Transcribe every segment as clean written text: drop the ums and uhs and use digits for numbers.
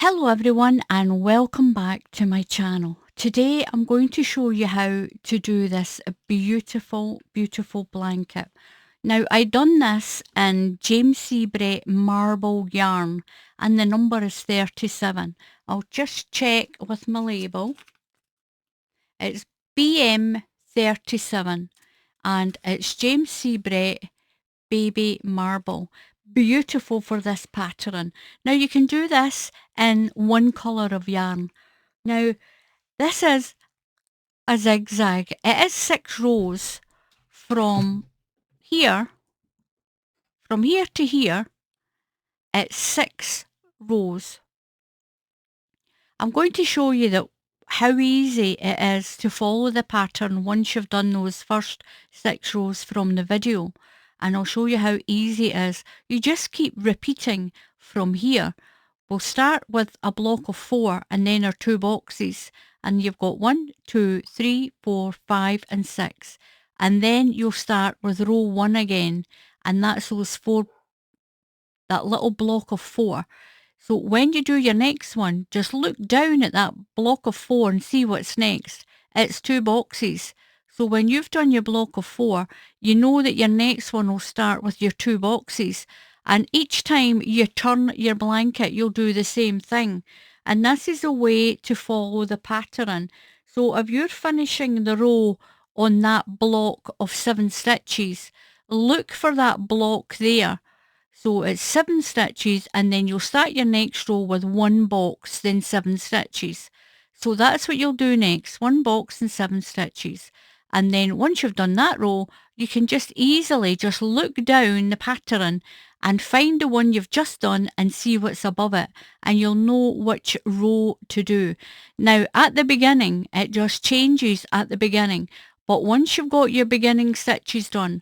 Hello everyone and welcome back to my channel. Today I'm going to show you how to do this beautiful blanket. Now I done this in James Seabury marble yarn and the number is 37. I'll just check with my label. It's BM37 and it's James Seabury baby marble. Beautiful for this pattern. Now you can do this in one colour of yarn. Now this is a zigzag. It is 6 rows from here to here. It's 6 rows. I'm going to show you that how easy it is to follow the pattern once you've done those first 6 rows from the video. And I'll show you how easy it is. You just keep repeating from here. We'll start with a block of 4 and then our 2 boxes. And you've got 1, 2, 3, 4, 5 and 6. And then you'll start with row 1 again. And that's those 4, that little block of 4. So when you do your next one, just look down at that block of 4 and see what's next. It's 2 boxes. So when you've done your block of 4, you know that your next one will start with your 2 boxes. And each time you turn your blanket, you'll do the same thing. And this is a way to follow the pattern. So if you're finishing the row on that block of 7 stitches, look for that block there. So it's 7 stitches and then you'll start your next row with 1 box, then 7 stitches. So that's what you'll do next, 1 box and 7 stitches. And then once you've done that row, you can just easily just look down the pattern and find the one you've just done and see what's above it. And you'll know which row to do. Now at the beginning, it just changes at the beginning. But once you've got your beginning stitches done,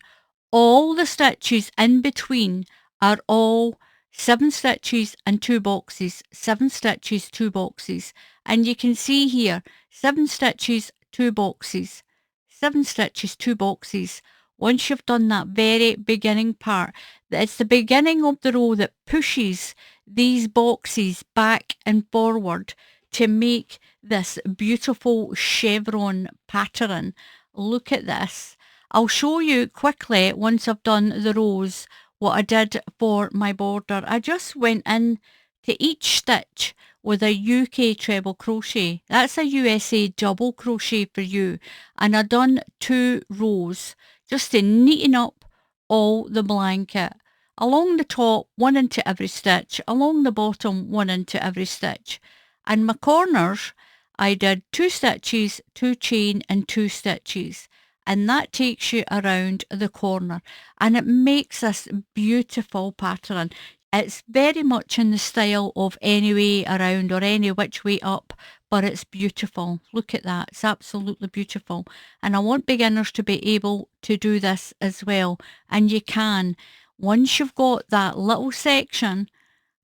all the stitches in between are all 7 stitches and 2 boxes, 7 stitches, 2 boxes. And you can see here, 7 stitches, 2 boxes. 7 stitches, 2 boxes. Once you've done that very beginning part, it's the beginning of the row that pushes these boxes back and forward to make this beautiful chevron pattern. Look at this. I'll show you quickly once I've done the rows what I did for my border. I just went in to each stitch with a UK treble crochet. That's a USA double crochet for you. And I done 2 rows just to neaten up all the blanket. Along the top, 1 into every stitch. Along the bottom, 1 into every stitch. And my corners, I did 2 stitches, 2 chain and 2 stitches. And that takes you around the corner. And it makes this beautiful pattern. It's very much in the style of any way around or any which way up, but it's beautiful. Look at that. It's absolutely beautiful. And I want beginners to be able to do this as well. And you can. Once you've got that little section,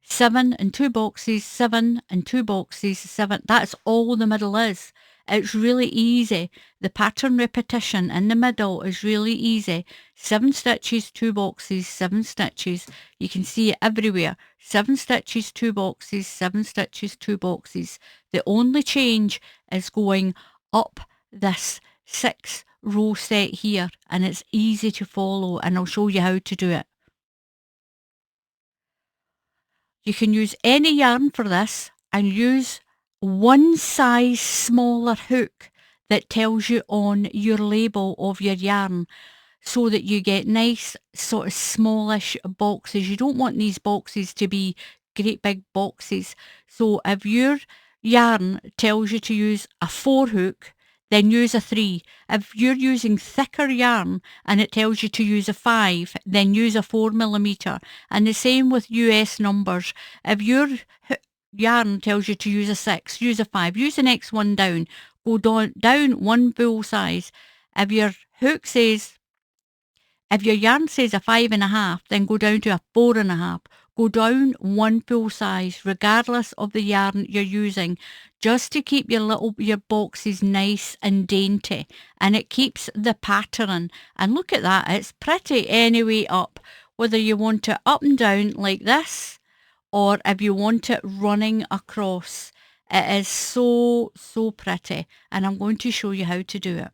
7 and 2 boxes, 7 and 2 boxes, 7, that's all the middle is. It's really easy. The pattern repetition in the middle is really easy. 7 stitches, 2 boxes, 7 stitches. You can see it everywhere. 7 stitches, 2 boxes, 7 stitches, 2 boxes. The only change is going up this 6 row set here, and it's easy to follow, and I'll show you how to do it. You can use any yarn for this and use one size smaller hook that tells you on your label of your yarn so that you get nice sort of smallish boxes. You don't want these boxes to be great big boxes. So if your yarn tells you to use a 4 hook, then use a 3. If you're using thicker yarn and it tells you to use a 5, then use a 4mm. And the same with US numbers. If your yarn tells you to use a 6, use a 5. Use the next one down. Go down 1 full size. If your hook says, if your yarn says a 5.5, then go down to a 4.5. Go down 1 full size, regardless of the yarn you're using, just to keep your boxes nice and dainty. And it keeps the pattern. And look at that, it's pretty any way up. Whether you want it up and down like this, or if you want it running across. It is so, so pretty, and I'm going to show you how to do it.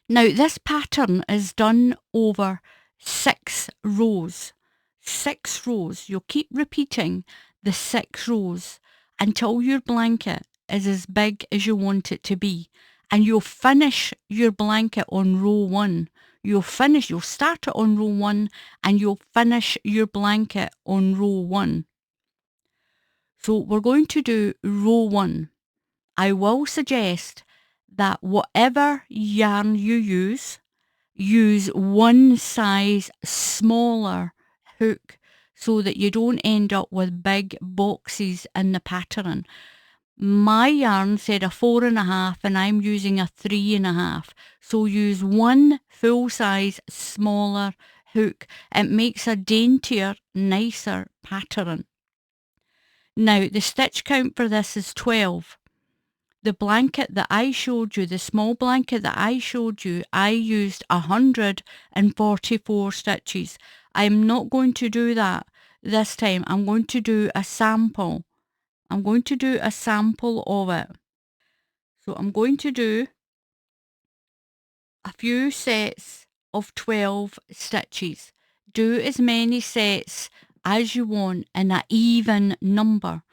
Now, this pattern is done over 6 rows. 6 rows. You'll keep repeating the 6 rows until your blanket is as big as you want it to be. And you'll finish your blanket on row 1. You'll start it on row 1 and you'll finish your blanket on row 1. So we're going to do row 1. I will suggest that whatever yarn you use one size smaller hook so that you don't end up with big boxes in the pattern. My yarn said a 4.5 and I'm using a 3.5. So use one full size smaller hook. It makes a daintier, nicer pattern. Now the stitch count for this is 12. The blanket that I showed you, the small blanket that I showed you, I used 144 stitches. I'm not going to do that this time. I'm going to do a sample. I'm going to do a sample of it. So I'm going to do a few sets of 12 stitches. Do as many sets as you want in an even number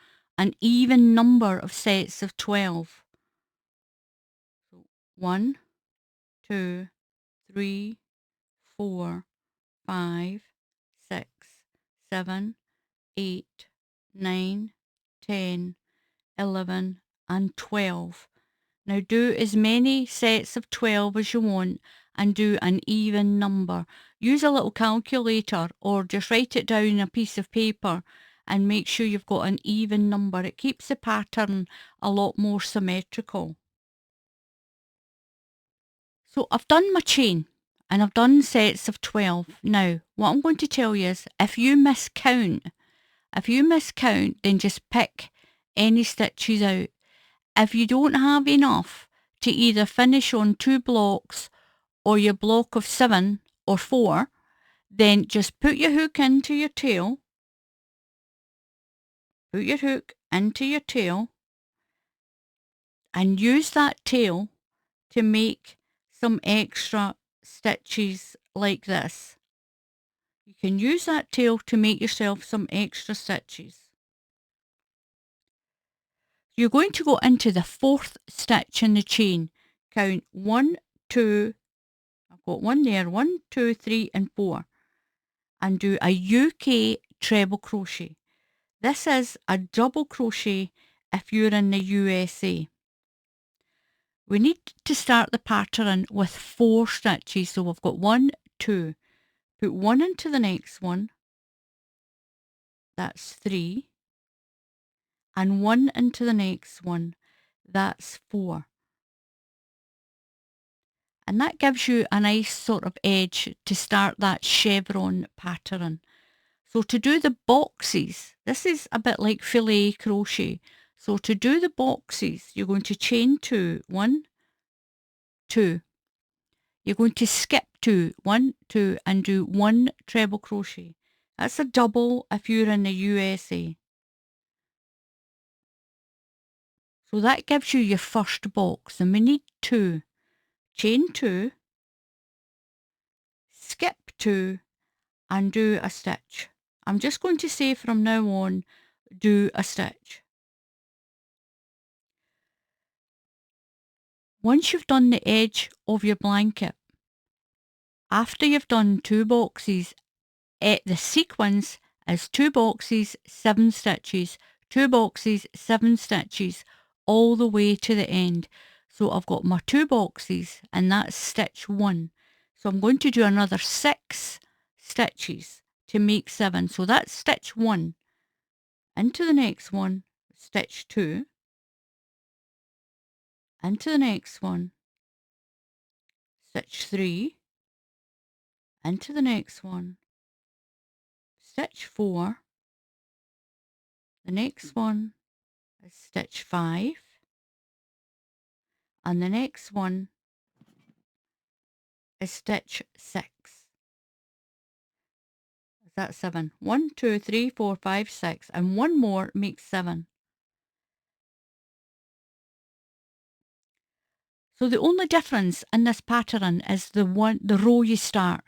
of sets of 12. 1, 2, 3, 4, 5, 6, 7, 8, 9, 10, 11, and 12. Now do as many sets of 12 as you want and do an even number. Use a little calculator or just write it down on a piece of paper and make sure you've got an even number. It keeps the pattern a lot more symmetrical. So I've done my chain and I've done sets of 12. Now, what I'm going to tell you is if you miscount, then just pick any stitches out. If you don't have enough to either finish on 2 blocks or your block of 7 or 4, then just put your hook into your tail. Put your hook into your tail and use that tail to make some extra stitches like this. You can use that tail to make yourself some extra stitches. You're going to go into the 4th stitch in the chain. Count 1, 2, I've got one there, 1, 2, 3 and 4. And do a UK treble crochet. This is a double crochet if you're in the USA. We need to start the pattern with 4 stitches. So we've got 1, 2. Put 1 into the next one. That's 3. And 1 into the next one. That's 4. And that gives you a nice sort of edge to start that chevron pattern. So to do the boxes, this is a bit like filet crochet. So to do the boxes, you're going to chain 2, 1, 2. You're going to skip 2, 1, 2, and do 1 treble crochet. That's a double if you're in the USA. So that gives you your first box, and we need 2. Chain 2, skip 2, and do a stitch. I'm just going to say from now on, do a stitch. Once you've done the edge of your blanket, after you've done 2 boxes, the sequence is 2 boxes, 7 stitches, 2 boxes, 7 stitches, all the way to the end. So I've got my 2 boxes and that's stitch 1. So I'm going to do another 6 stitches to make 7. So that's stitch 1. Into the next one, stitch 2. Into the next one, stitch 3. Into the next one, stitch 4. The next one is stitch 5. And the next one is stitch 6. That's 7. 1, 2, 3, 4, 5, 6, and one more makes 7. So the only difference in this pattern is the row you start.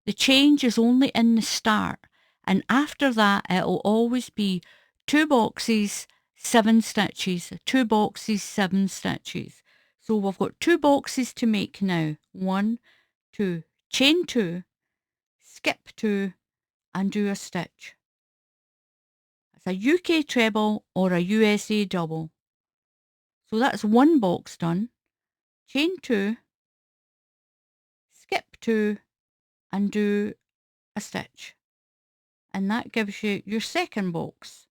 The change is only in the start, and after that it'll always be 2 boxes, 7 stitches, 2 boxes, 7 stitches. So we've got 2 boxes to make now. 1, 2, chain 2, skip 2, and do a stitch. It's a UK treble or a USA double. So that's one box done. Chain 2, skip 2, and do a stitch. And that gives you your second box.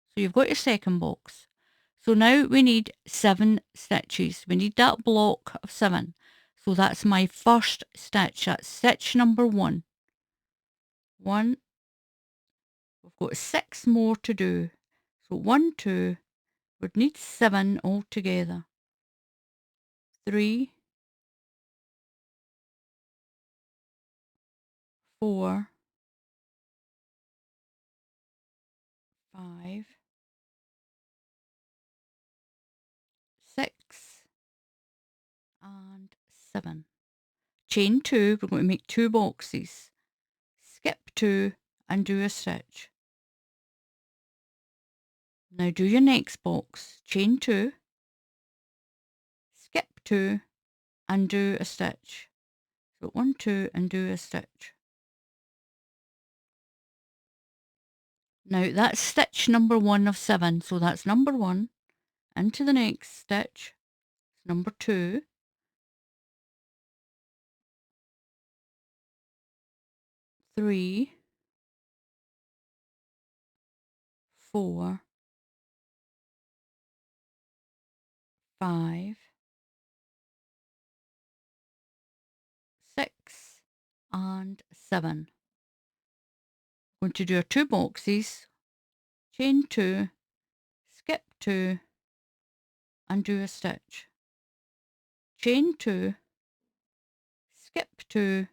So you've got your second box. So now we need 7 stitches. We need that block of 7. So that's my first stitch. That's stitch number 1. 1. We've got 6 more to do. So 1, 2. We'd need 7 altogether. 3, 4, 5, 6, and 7. Chain 2, we're going to make 2 boxes. Skip 2 and do a stitch. Now do your next box. Chain 2, skip 2 and do a stitch. So 1, 2 and do a stitch. Now that's stitch number 1 of 7. So that's number 1. Into the next stitch. Number 2. 3, 4, 5, 6, and 7. Going to do our 2 boxes, chain 2, skip 2, and do a stitch. Chain 2, skip 2,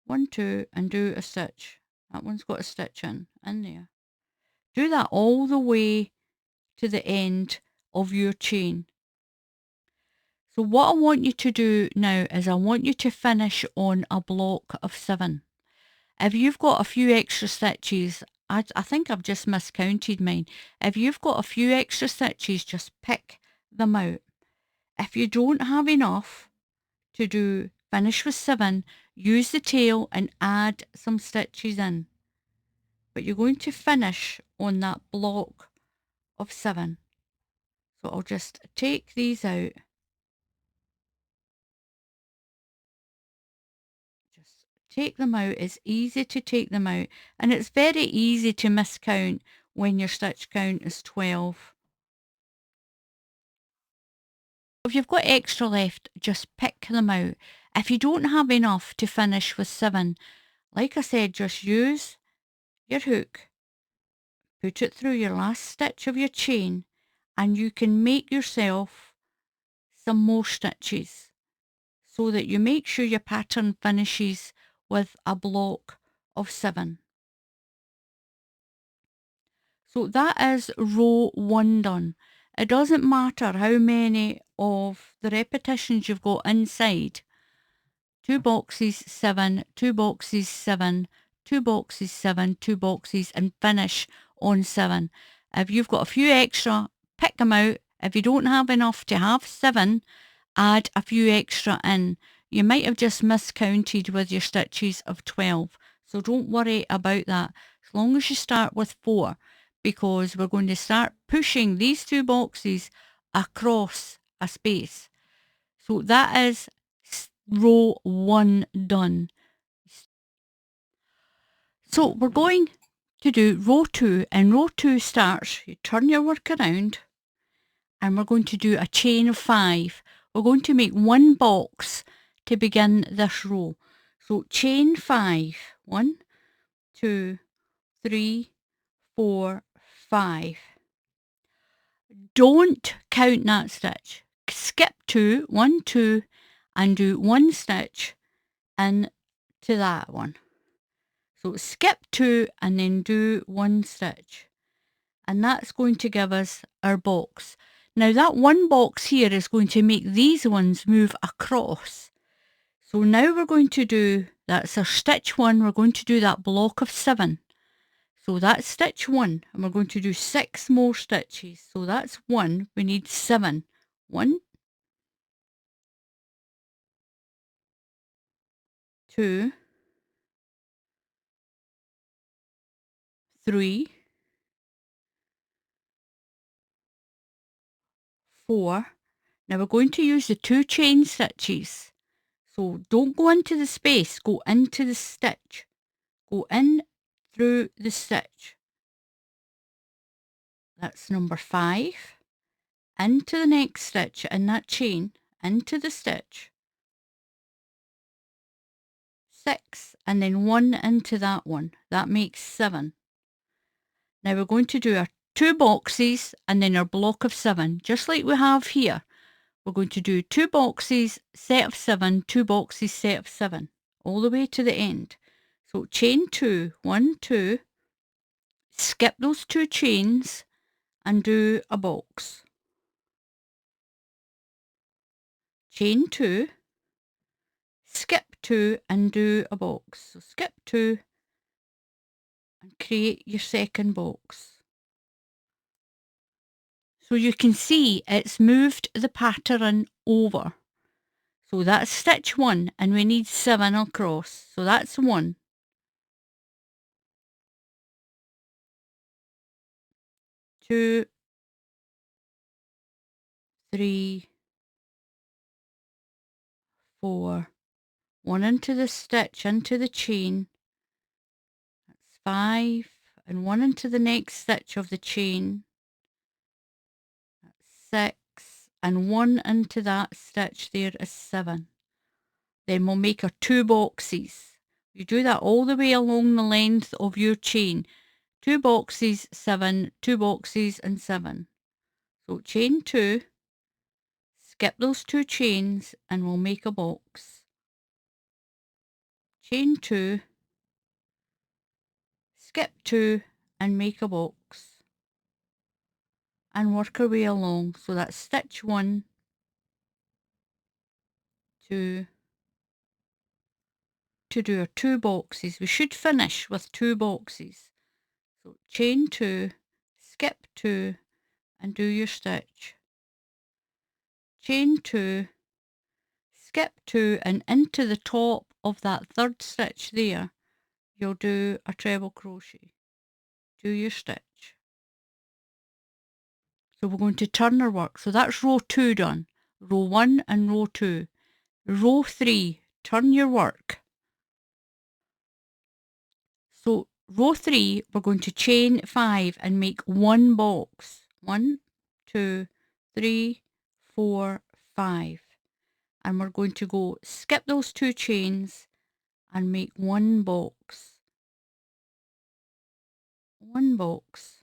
1, 2, and do a stitch. That one's got a stitch in there. Do that all the way to the end of your chain. So what I want you to do now is I want you to finish on a block of 7. If you've got a few extra stitches, I think I've just miscounted mine. If you've got a few extra stitches, just pick them out. If you don't have enough to finish with 7, use the tail and add some stitches in. But you're going to finish on that block of 7. So I'll just take these out. Just take them out. It's easy to take them out. And it's very easy to miscount when your stitch count is 12. If you've got extra left, just pick them out. If you don't have enough to finish with 7, like I said, just use your hook, put it through your last stitch of your chain, and you can make yourself some more stitches so that you make sure your pattern finishes with a block of 7. So that is row 1 done. It doesn't matter how many of the repetitions you've got inside. 2 boxes, 7, 2 boxes, 7, 2 boxes, 7, 2 boxes, and finish on 7. If you've got a few extra, pick them out. If you don't have enough to have 7, add a few extra in. You might have just miscounted with your stitches of 12. So don't worry about that. As long as you start with 4, because we're going to start pushing these 2 boxes across a space. So that is row 1 done. So we're going to do row 2, and row 2 starts, you turn your work around, and we're going to do a chain of 5. We're going to make 1 box to begin this row. So chain 5, 1, 2, 3, 4, 5. Don't count that stitch. Skip 2, 1, 2, and do 1 stitch into that one. So skip 2 and then do 1 stitch. And that's going to give us our box. Now that one box here is going to make these ones move across. So now we're going to do, that's our stitch 1, we're going to do that block of 7. So that's stitch 1 and we're going to do 6 more stitches. So that's 1, we need 7. 1, 2, 3, 4. Now we're going to use the 2 chain stitches. So don't go into the space, go into the stitch. Go in through the stitch. That's number 5. Into the next stitch in that chain, into the stitch. 6 and then 1 into that one. That makes 7. Now we're going to do our 2 boxes and then our block of 7, just like we have here. We're going to do 2 boxes, set of 7, 2 boxes, set of 7, all the way to the end. So chain 2, 1, 2, skip those 2 chains and do a box. Chain 2, skip 2 and do a box. So skip 2 and create your second box. So you can see it's moved the pattern over. So that's stitch 1 and we need 7 across. So that's 1, 2, 3, 4, 1 into the stitch, into the chain. That's 5 and 1 into the next stitch of the chain. That's 6 and 1 into that stitch there is 7. Then we'll make our 2 boxes. You do that all the way along the length of your chain. 2 boxes, 7, 2 boxes and 7. So chain 2, skip those 2 chains and we'll make a box. Chain 2, skip 2 and make a box. And work our way along. So that's stitch 1, 2, to do our 2 boxes. We should finish with 2 boxes. So chain 2, skip 2 and do your stitch. Chain 2, skip 2 and into the top of that 3rd stitch there, you'll do a treble crochet. Do your stitch. So we're going to turn our work. So that's row 2 done. Row 1 and row 2. Row 3, turn your work. So row 3, we're going to chain 5 and make 1 box. 1, 2, 3, 4, 5. And we're going to go skip those 2 chains and make 1 box. 1 box.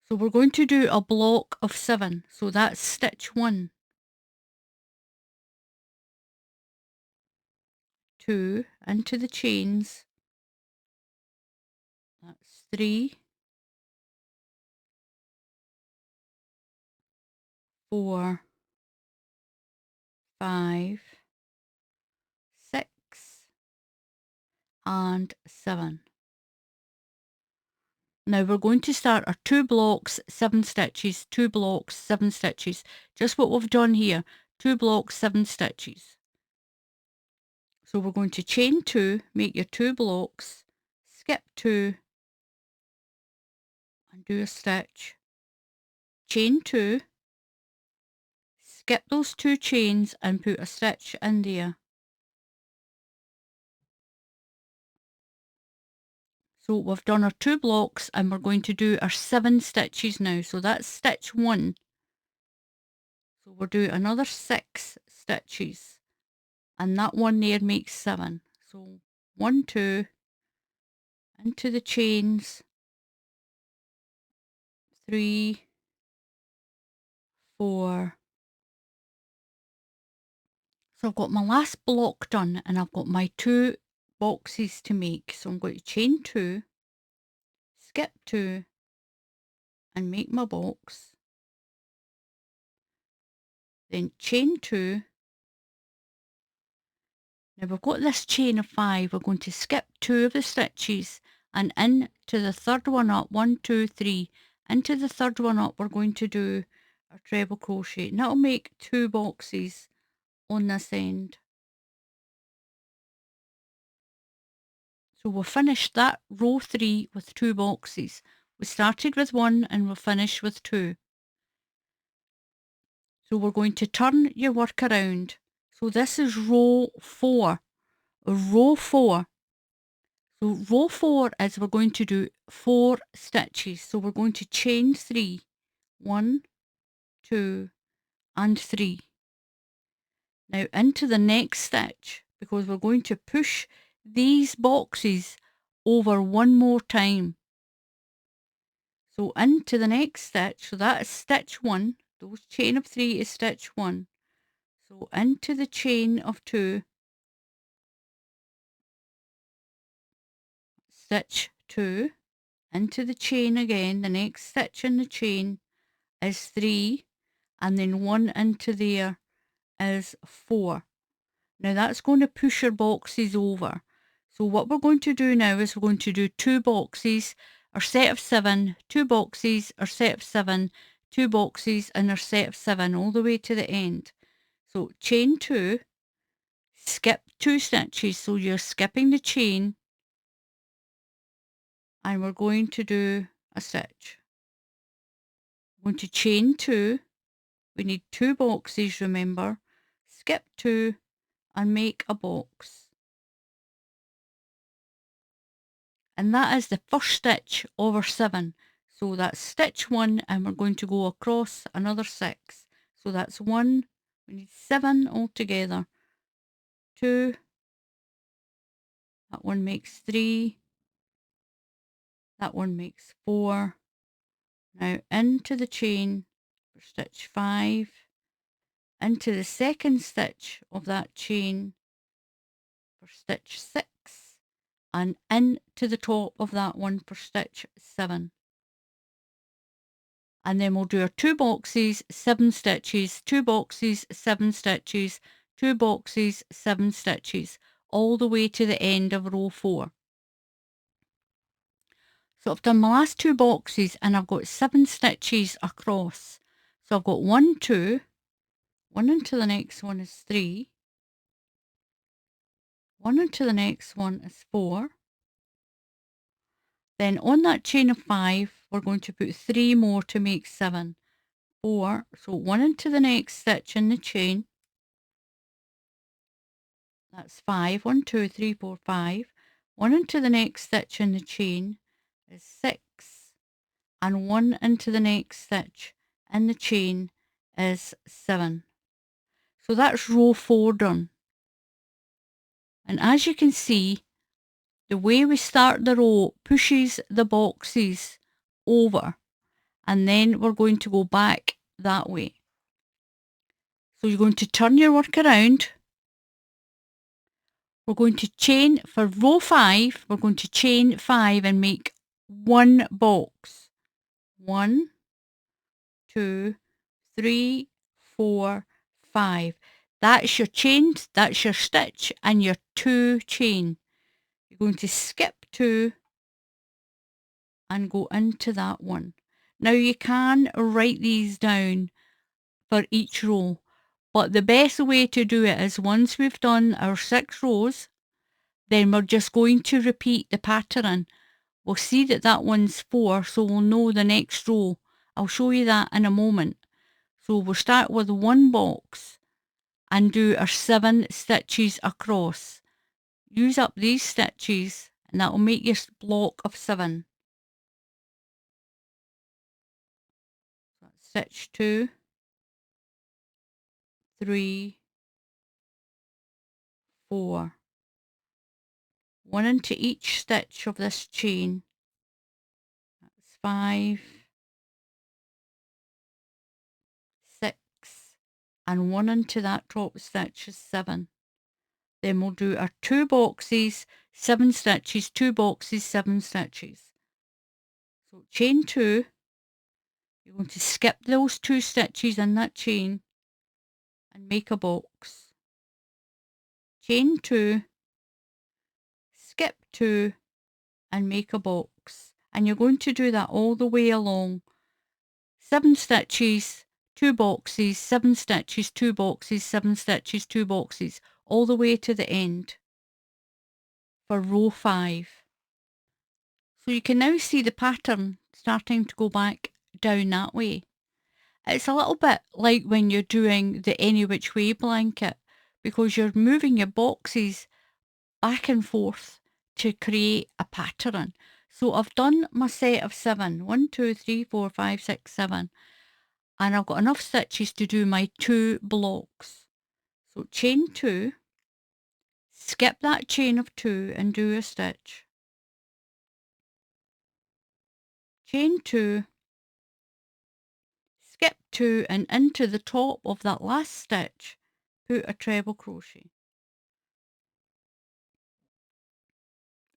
So we're going to do a block of 7. So that's stitch 1, 2 into the chains. That's 3, 4, 5, 6 and 7. Now we're going to start our 2 blocks, 7 stitches, 2 blocks, 7 stitches. Just what we've done here, 2 blocks, 7 stitches. So we're going to chain 2, make your 2 blocks, skip 2 and do a stitch. Chain 2, skip those 2 chains and put a stitch in there. So we've done our 2 blocks and we're going to do our 7 stitches now. So that's stitch 1. So we'll do another 6 stitches and that one there makes 7. So 1, 2, into the chains, 3, 4. So I've got my last block done and I've got my 2 boxes to make. So I'm going to chain 2, skip 2 and make my box. Then chain 2. Now we've got this chain of 5. We're going to skip 2 of the stitches and into the third one up, 1, 2, 3. Into the third one up we're going to do a treble crochet and that'll make 2 boxes on this end. So we'll finish that row 3 with 2 boxes. We started with 1 and we'll finish with 2. So we're going to turn your work around. So this is row 4. Row 4. So row 4 is we're going to do 4 stitches. So we're going to chain 3. 1, 2 and 3. Now into the next stitch, because we're going to push these boxes over one more time. So into the next stitch, so that is stitch 1, those chain of 3 is stitch 1. So into the chain of 2, stitch 2, into the chain again, the next stitch in the chain is 3, and then 1 into there is 4. Now that's going to push your boxes over. So what we're going to do now is we're going to do 2 boxes, our set of 7, 2 boxes, our set of 7, 2 boxes and our set of 7 all the way to the end. So chain 2, skip 2 stitches, so you're skipping the chain and we're going to do a stitch. We're going to chain 2, we need 2 boxes, remember, skip 2 and make a box. And that is the first stitch of our 7. So that's stitch 1 and we're going to go across another 6. So that's 1, we need 7 altogether. 2, that one makes 3, that one makes 4. Now into the chain for stitch 5, into the second stitch of that chain for stitch 6, and into the top of that one for stitch 7. And then we'll do our 2 boxes, 7 stitches, 2 boxes, 7 stitches, 2 boxes, 7 stitches, all the way to the end of row 4. So I've done my last 2 boxes and I've got 7 stitches across. So I've got 1, 2, 1 into the next one is 3, 1 into the next one is 4. Then on that chain of 5, we're going to put 3 more to make 7. 4, so 1 into the next stitch in the chain, that's 5, 1, 2, 3, 4, 5. 1 into the next stitch in the chain is 6, and 1 into the next stitch in the chain is 7. So that's row 4 done. And as you can see, the way we start the row pushes the boxes over, and then we're going to go back that way. So you're going to turn your work around. We're going to chain for row 5, we're going to chain 5 and make 1 box. 1, 2, 3, 4, 5. That's your chain, that's your stitch and your 2 chain. You're going to skip 2 and go into that one. Now you can write these down for each row, but the best way to do it is once we've done our 6 rows, then we're just going to repeat the pattern. We'll see that that one's 4, so we'll know the next row. I'll show you that in a moment. So we'll start with 1 box and do our 7 stitches across. Use up these stitches and that will make your block of 7. Stitch 2, 3, 4. 1 into each stitch of this chain. That's 5, 6, and 1 into that top stitch is 7. Then we'll do our 2 boxes, 7 stitches, 2 boxes, 7 stitches. So chain 2, you're going to skip those 2 stitches in that chain and make a box. Chain 2, skip 2 and make a box. And you're going to do that all the way along. 7 stitches, 2 boxes, 7 stitches, 2 boxes, 7 stitches, 2 boxes, all the way to the end for row 5. So you can now see the pattern starting to go back down that way. It's a little bit like when you're doing the any which way blanket, because you're moving your boxes back and forth to create a pattern. So I've done my set of 7, 1, 2, 3, 4, 5, 6, 7, and I've got enough stitches to do my 2 blocks. So chain 2, skip that chain of 2 and do a stitch. Chain 2, skip 2 and into the top of that last stitch, put a treble crochet.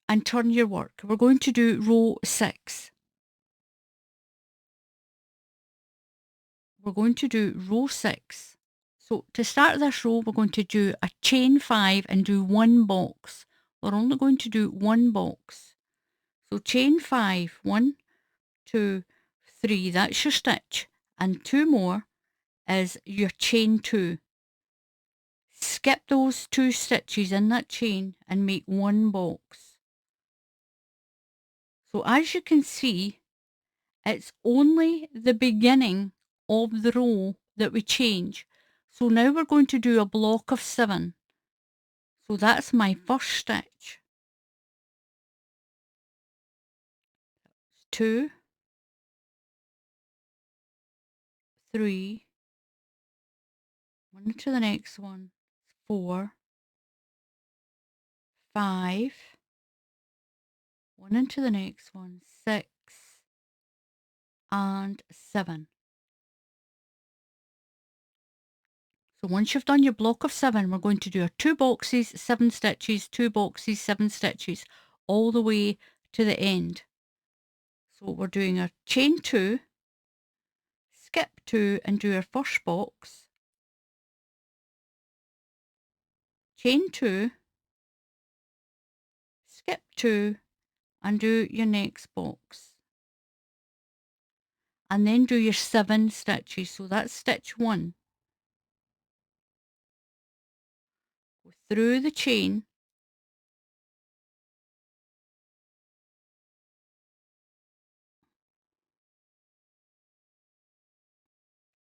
And turn your work. We're going to do row 6. We're going to do row 6. So to start this row, we're going to do a chain 5 and do 1 box. We're only going to do 1 box. So chain 5, 1, 2, 3, that's your stitch, and 2 more is your chain 2. Skip those 2 stitches in that chain and make 1 box. So as you can see, it's only the beginning of the row that we change. So now we're going to do a block of 7. So that's my first stitch. 2, 3, 1 to the next one, 4, 5, 1 into the next one, 6, and 7. So once you've done your block of 7, we're going to do our 2 boxes, 7 stitches, 2 boxes, 7 stitches, all the way to the end. So we're doing our chain 2, skip 2 and do our first box, chain 2, skip 2 and do your next box. And then do your 7 stitches. So that's stitch 1. Go through the chain,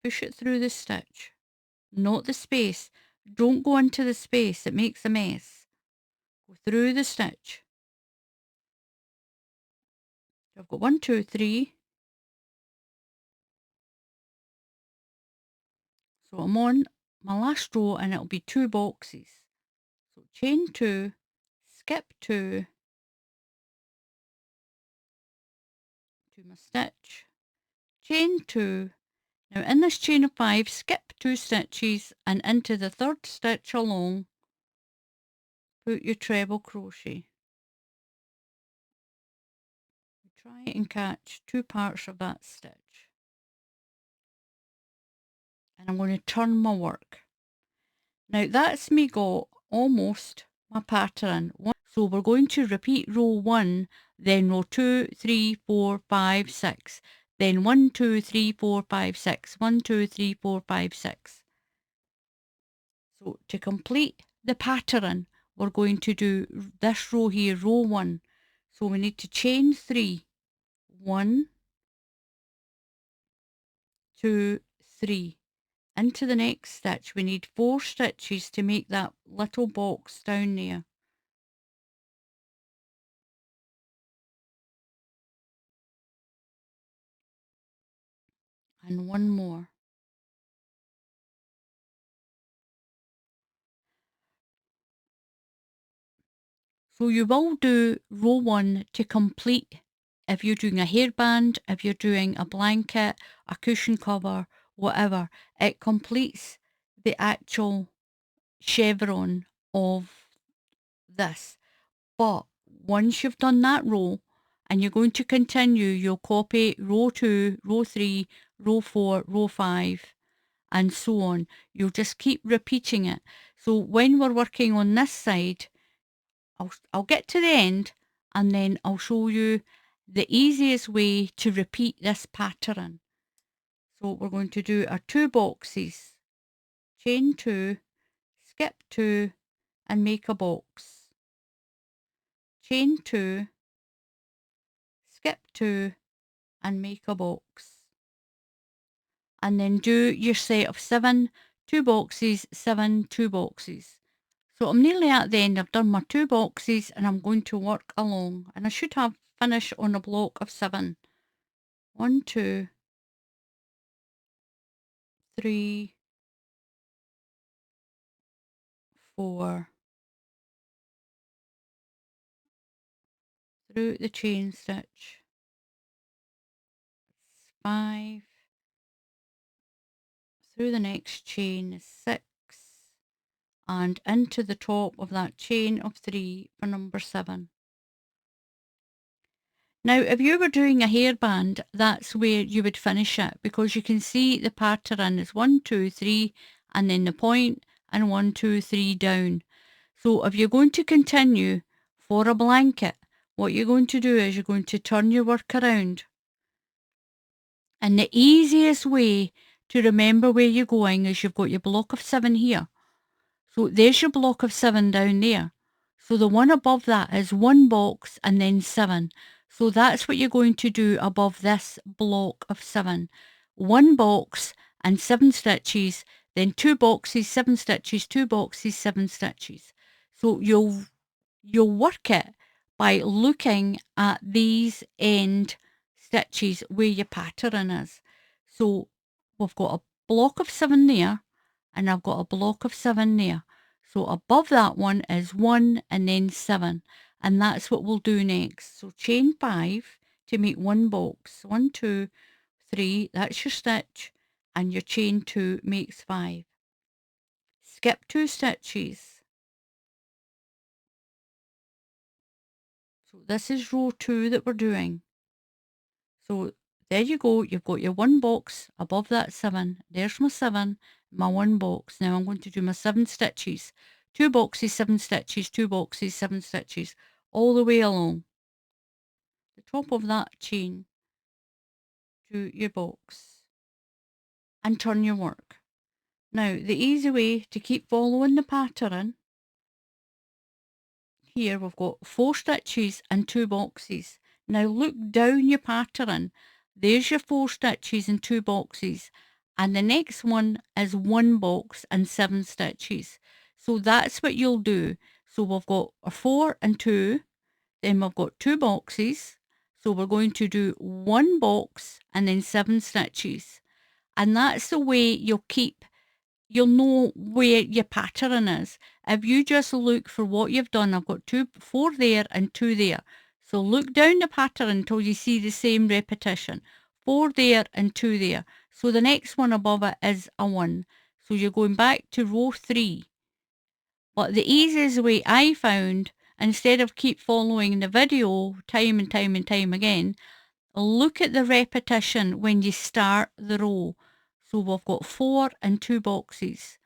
push it through the stitch, not the space. Don't go into the space, it makes a mess. Go through the stitch. I've got 1, 2, 3. So I'm on my last row and it'll be 2 boxes. So chain 2, skip 2, do my stitch, chain 2. Now in this chain of 5, skip 2 stitches and into the 3rd stitch along, put your treble crochet. Try and catch 2 parts of that stitch. And I'm going to turn my work. Now that's me got almost my pattern. So we're going to repeat row 1, then row 2, 3, 4, 5, 6. Then 1, 2, 3, 4, 5, 6. 1, 2, 3, 4, 5, 6. So to complete the pattern, we're going to do this row here, row 1. So we need to chain 3. 1, 2, 3. Into the next stitch, we need 4 stitches to make that little box down there. And 1 more. So you will do row 1 to complete. If you're doing a hairband, if you're doing a blanket, a cushion cover, whatever, it completes the actual chevron of this. But once you've done that row and you're going to continue, you'll copy row 2, row 3, row 4, row 5, and so on. You'll just keep repeating it. So when we're working on this side, I'll get to the end and then I'll show you the easiest way to repeat this pattern. So we're going to do our 2 boxes, chain 2, skip 2 and make a box, chain 2, skip 2 and make a box, and then do your set of 7, 2 boxes, 7, 2 boxes. So I'm nearly at the end. I've done my 2 boxes and I'm going to work along, and I should have finished on a block of 7. 1, 2, 3, 4, through the chain stitch, 5, through the next chain is 6, and into the top of that chain of 3 for number 7. Now, if you were doing a hairband, that's where you would finish it, because you can see the pattern is 1, 2, 3, and then the point, and 1, 2, 3 down. So if you're going to continue for a blanket, what you're going to do is you're going to turn your work around. And the easiest way to remember where you're going is you've got your block of 7 here. So there's your block of 7 down there. So the one above that is 1 box and then 7. So that's what you're going to do above this block of 7. 1 box and 7 stitches, then 2 boxes, 7 stitches, 2 boxes, 7 stitches. So you'll work it by looking at these end stitches where your pattern is. So we've got a block of 7 there, and I've got a block of 7 there. So above that one is 1 and then 7, and that's what we'll do next. So chain 5 to make 1 box. 1, 2, 3, that's your stitch, and your chain 2 makes 5. Skip 2 stitches. So this is row 2 that we're doing. So there you go, you've got your 1 box above that 7. There's my 7, my 1 box. Now I'm going to do my 7 stitches. 2 boxes, 7 stitches, 2 boxes, 7 stitches, all the way along the top of that chain to your box, and turn your work. Now the easy way to keep following the pattern, here we've got 4 stitches and 2 boxes. Now look down your pattern. There's your 4 stitches and 2 boxes. And the next one is 1 box and 7 stitches. So that's what you'll do. So we've got a 4 and 2. Then we've got 2 boxes. So we're going to do 1 box and then 7 stitches. And that's the way you'll know where your pattern is. If you just look for what you've done, I've got 4 there and 2 there. So look down the pattern until you see the same repetition. 4 there and 2 there. So the next one above it is a 1. So you're going back to row 3. But the easiest way I found, instead of keep following the video time and time and time again, look at the repetition when you start the row. So we've got 4 and 2 boxes.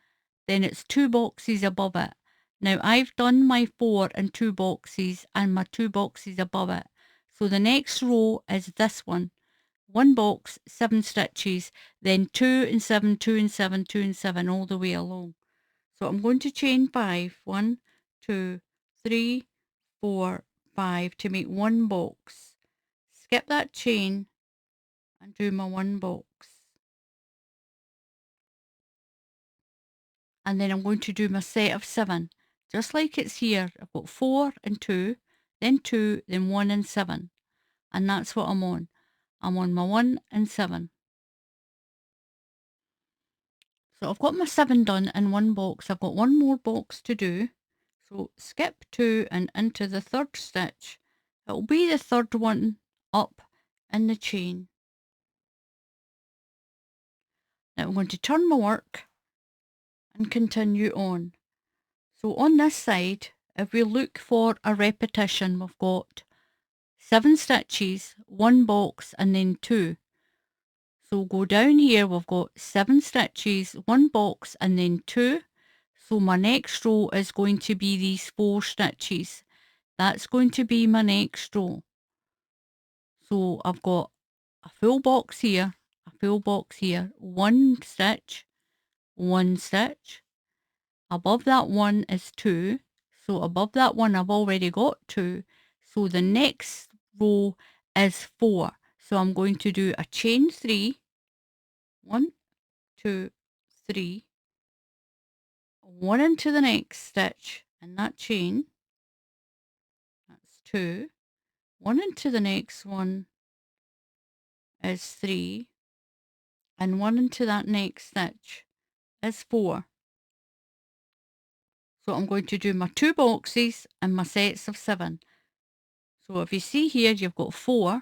Then it's 2 boxes above it. Now I've done my 4 and 2 boxes and my 2 boxes above it. So the next row is this one. 1 box, 7 stitches, then 2 and 7, 2 and 7, 2 and 7, all the way along. So I'm going to chain 5. 1, 2, 3, 4, 5 to make 1 box. Skip that chain and do my 1 box. And then I'm going to do my set of 7. Just like it's here, I've got 4 and 2, then 2, then 1 and 7. And that's what I'm on. I'm on my 1 and 7. So I've got my 7 done in 1 box. I've got 1 more box to do. So skip 2 and into the 3rd stitch. It'll be the 3rd one up in the chain. Now I'm going to turn my work and continue on. So on this side, if we look for a repetition, we've got 7 stitches, 1 box and then 2. So go down here, we've got 7 stitches, 1 box and then 2. So my next row is going to be these 4 stitches. That's going to be my next row. So I've got a full box here, a full box here, 1 stitch, 1 stitch. Above that one is 2. So above that one I've already got 2. So the next row is 4. So I'm going to do a chain 3, 1, 2, 3, 1 into the next stitch in that chain, that's 2, 1 into the next one is 3, and 1 into that next stitch is 4. So I'm going to do my 2 boxes and my sets of 7. So if you see here, you've got 4,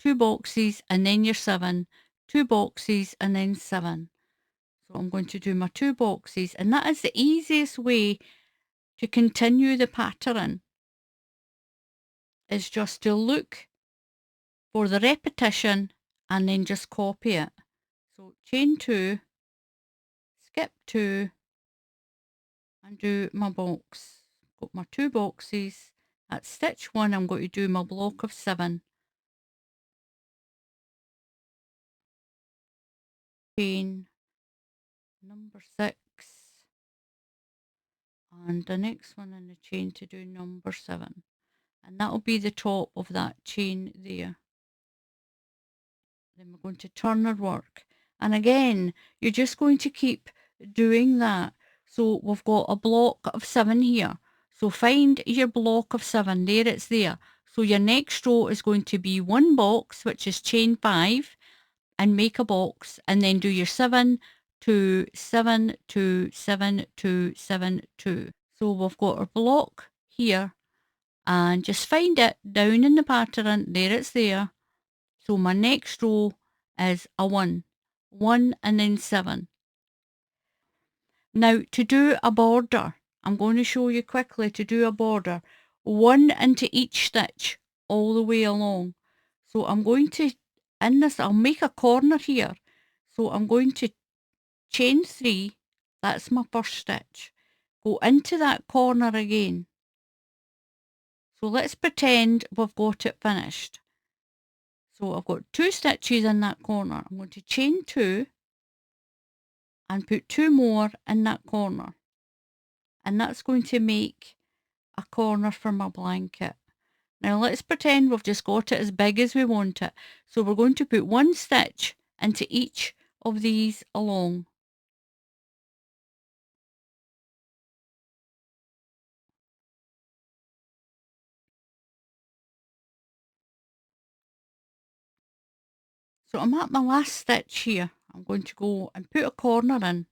2 boxes and then your 7, 2 boxes and then 7. So I'm going to do my 2 boxes, and that is the easiest way to continue the pattern, is just to look for the repetition and then just copy it. So chain 2, skip 2 and do my box. Got my 2 boxes. At stitch 1 I'm going to do my block of 7. Chain number 6 and the next one in the chain to do number 7, and that will be the top of that chain there. Then we're going to turn our work, and again you're just going to keep doing that. So we've got a block of 7 here, so find your block of 7. There, it's there. So your next row is going to be 1 box, which is chain 5, and make a box, and then do your 7, 2, 7, 2, 7, 2, 7, 2. So we've got our block here, and just find it down in the pattern. There, it's there. So my next row is a 1, 1 and then 7. Now to do a border, I'm going to show you quickly to do a border. 1 into each stitch all the way along. So I'm going to, in this, I'll make a corner here. So I'm going to chain 3, that's my first stitch. Go into that corner again. So let's pretend we've got it finished. So I've got 2 stitches in that corner. I'm going to chain 2 and put 2 more in that corner. And that's going to make a corner for my blanket. Now let's pretend we've just got it as big as we want it. So we're going to put 1 stitch into each of these along. So I'm at my last stitch here. I'm going to go and put a corner in.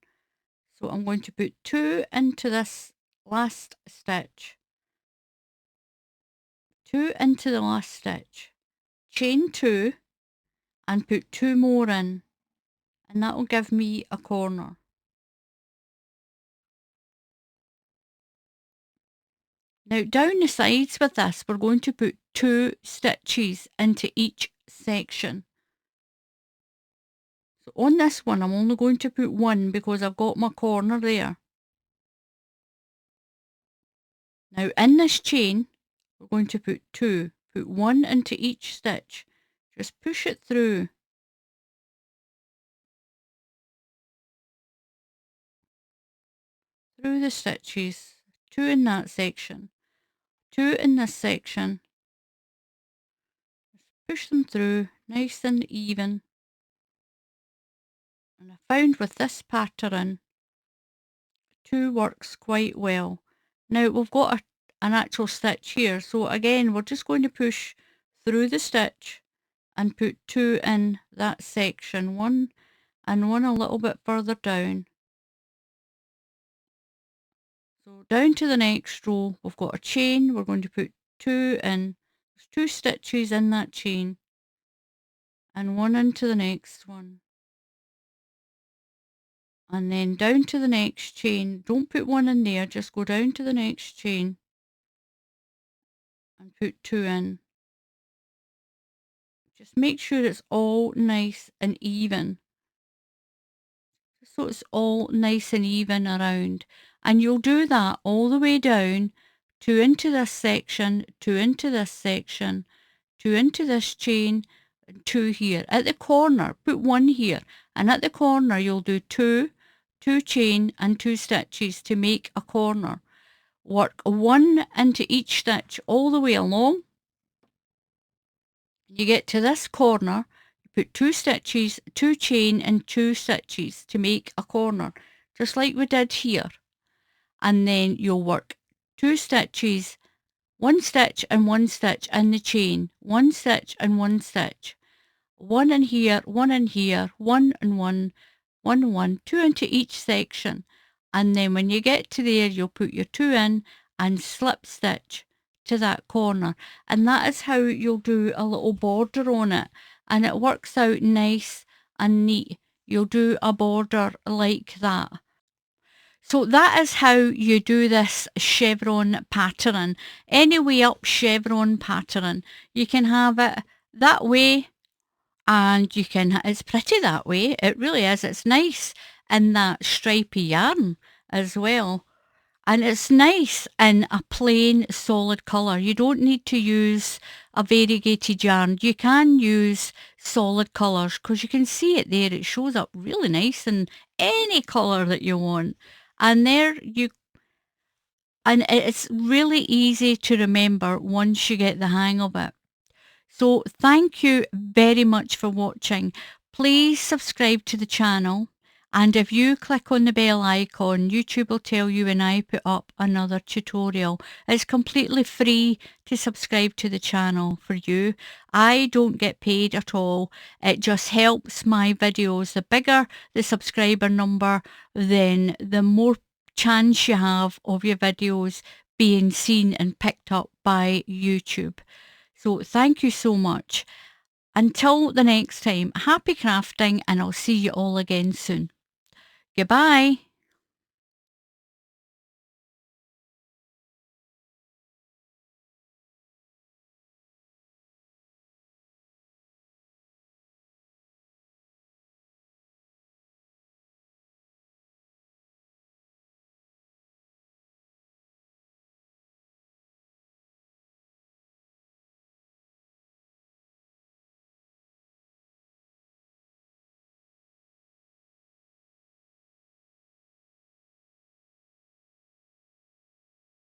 So I'm going to put 2 into this last stitch, 2 into the last stitch, chain 2 and put 2 more in, and that will give me a corner. Now down the sides with this, we're going to put 2 stitches into each section. So on this one, I'm only going to put 1 because I've got my corner there. Now in this chain, we're going to put 2. Put 1 into each stitch. Just push it through. Through the stitches. 2 in that section. 2 in this section. Just push them through, nice and even. And I found with this pattern, 2 works quite well. Now we've got an actual stitch here, so again we're just going to push through the stitch and put 2 in that section, 1 and 1 a little bit further down. So down to the next row, we've got a chain, we're going to put 2 in. There's 2 stitches in that chain and 1 into the next one. and then down to the next chain. Don't put one in there, just go down to the next chain and put 2 in. Just make sure it's all nice and even. So it's all nice and even around. And you'll do that all the way down, 2 into this section, 2 into this section, 2 into this chain, and 2 here. At the corner, put 1 here. And at the corner, you'll do 2, 2 chain and 2 stitches to make a corner. Work 1 into each stitch all the way along. You get to this corner, put 2 stitches, 2 chain and 2 stitches to make a corner, just like we did here. And then you'll work 2 stitches, 1 stitch and 1 stitch in the chain, 1 stitch and 1 stitch, 1 in here, 1 in here, 1 and 1, 1 and 1, 2 into each section. And then when you get to there, you'll put your 2 in and slip stitch to that corner, and that is how you'll do a little border on it, and it works out nice and neat. You'll do a border like that. So that is how you do this chevron pattern. Any way up chevron pattern. You can have it that way, and you can, it's pretty that way. It really is. It's nice in that stripy yarn as well. And it's nice in a plain solid colour. You don't need to use a variegated yarn. You can use solid colours because you can see it there. It shows up really nice in any colour that you want. And there you, and it's really easy to remember once you get the hang of it. So thank you very much for watching. Please subscribe to the channel. And if you click on the bell icon, YouTube will tell you when I put up another tutorial. It's completely free to subscribe to the channel for you. I don't get paid at all. It just helps my videos. The bigger the subscriber number, then the more chance you have of your videos being seen and picked up by YouTube. So thank you so much. Until the next time, happy crafting, and I'll see you all again soon. Goodbye.